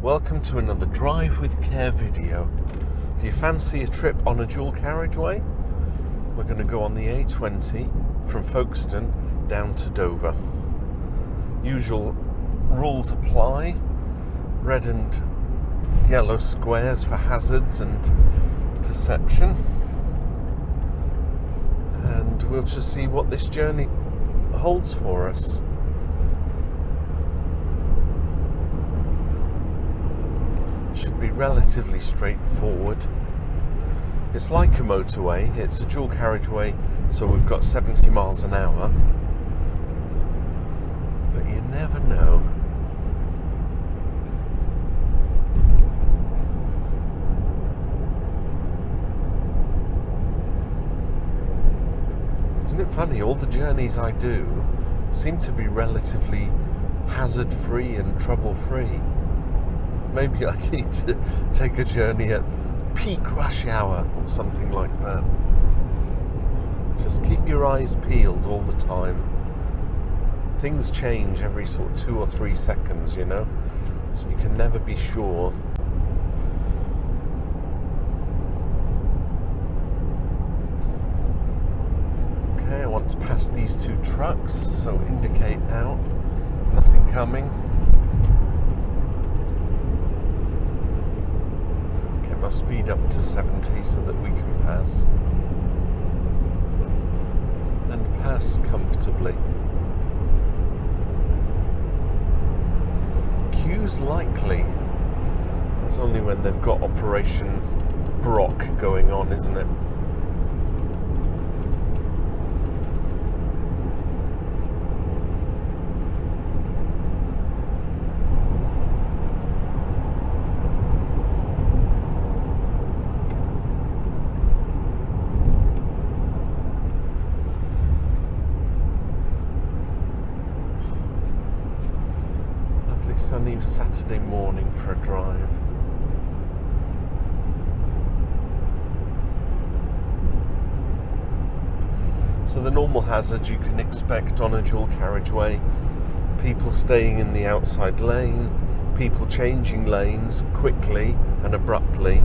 Welcome to another Drive with Care video. Do you fancy a trip on a dual carriageway? We're going to go on the A20 from Folkestone down to Dover. Usual rules apply. Red and yellow squares for hazards and perception. And we'll just see what this journey holds for us. Should be relatively straightforward. It's like a motorway, it's a dual carriageway, so we've got 70 miles an hour. But you never know. Isn't it funny, all the journeys I do seem to be relatively hazard-free and trouble-free. Maybe I need to take a journey at peak rush hour or something like that. Just keep your eyes peeled all the time. Things change every sort of 2 or 3 seconds, you know, so you can never be sure. Okay, I want to pass these 2 trucks, so indicate now. There's nothing coming. Must speed up to 70 so that we can pass. And pass comfortably. Queues likely. That's only when they've got Operation Brock going on, isn't it? Sunny Saturday morning for a drive. So the normal hazards you can expect on a dual carriageway: people staying in the outside lane, people changing lanes quickly and abruptly,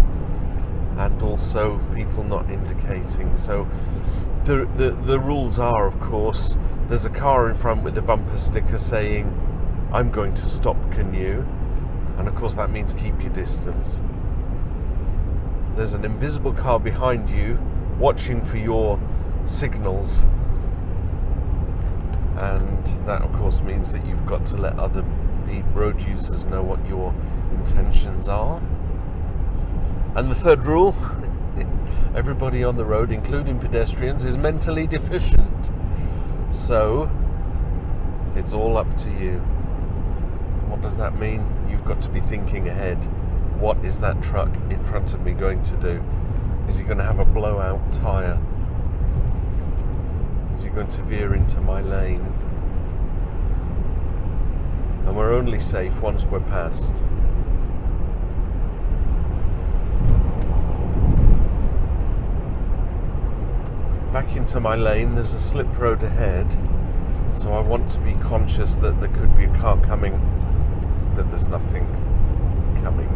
and also people not indicating. So the rules are, of course, there's a car in front with a bumper sticker saying, "I'm going to stop, can you?" And of course that means keep your distance. There's an invisible car behind you watching for your signals, and that of course means that you've got to let other road users know what your intentions are. And the third rule, everybody on the road, including pedestrians, is mentally deficient. So it's all up to you. What does that mean? You've got to be thinking ahead. What is that truck in front of me going to do? Is he going to have a blowout tyre? Is he going to veer into my lane? And we're only safe once we're past. Back into my lane, there's a slip road ahead, so I want to be conscious that there could be a car coming, but there's nothing coming.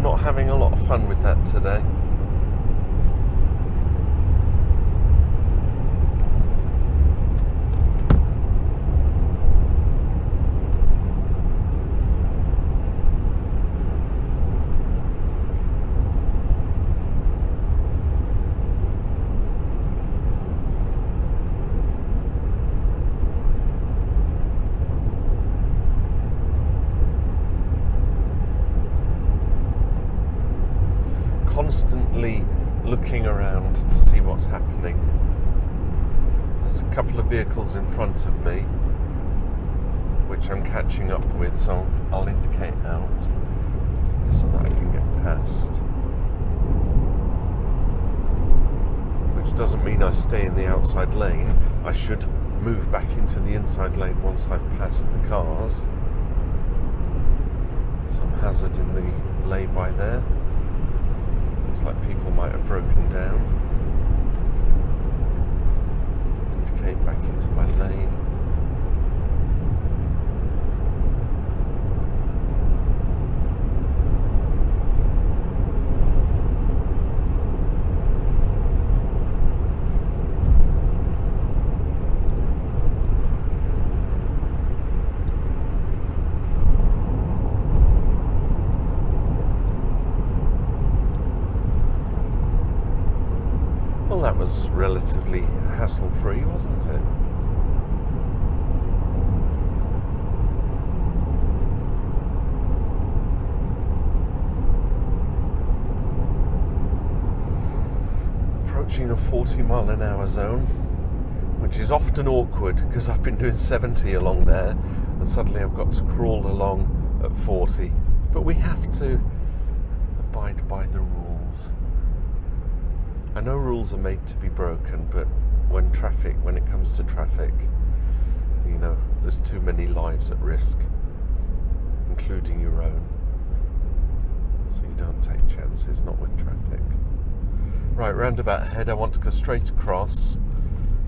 Not having a lot of fun with that today. Constantly looking around to see what's happening. There's a couple of vehicles in front of me which I'm catching up with, so I'll indicate out so that I can get past. Which doesn't mean I stay in the outside lane. I should move back into the inside lane once I've passed the cars. Some hazard in the lay-by there. Looks like people might have broken down. escape back into my lane. Well, that was relatively hassle-free, wasn't it? Approaching a 40-mile-an-hour zone, which is often awkward because I've been doing 70 along there and suddenly I've got to crawl along at 40. But we have to abide by the rules. I know rules are made to be broken, but when it comes to traffic, you know, there's too many lives at risk, including your own. So you don't take chances, not with traffic. Right, roundabout ahead, I want to go straight across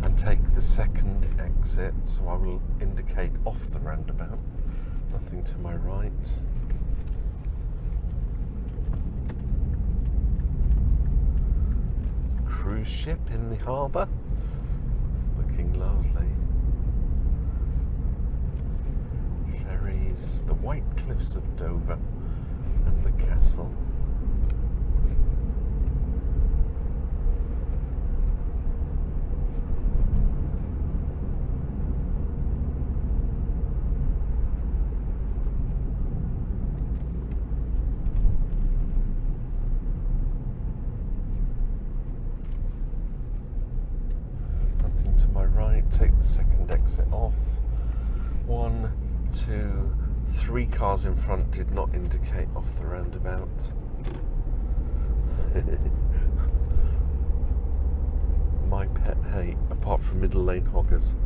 and take the second exit, so I will indicate off the roundabout. Nothing to my right. Cruise ship in the harbour, looking lovely. Ferries, the white cliffs of Dover and the castle. To my right, take the second exit off. 1, 2, 3 cars in front did not indicate off the roundabout. My pet hate, apart from middle lane hoggers.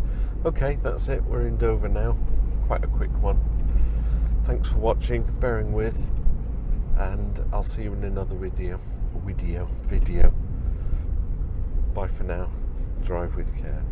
Okay, that's it, we're in Dover now. Quite a quick one. Thanks for watching, bearing with, and I'll see you in another video. Bye for now. Drive with care.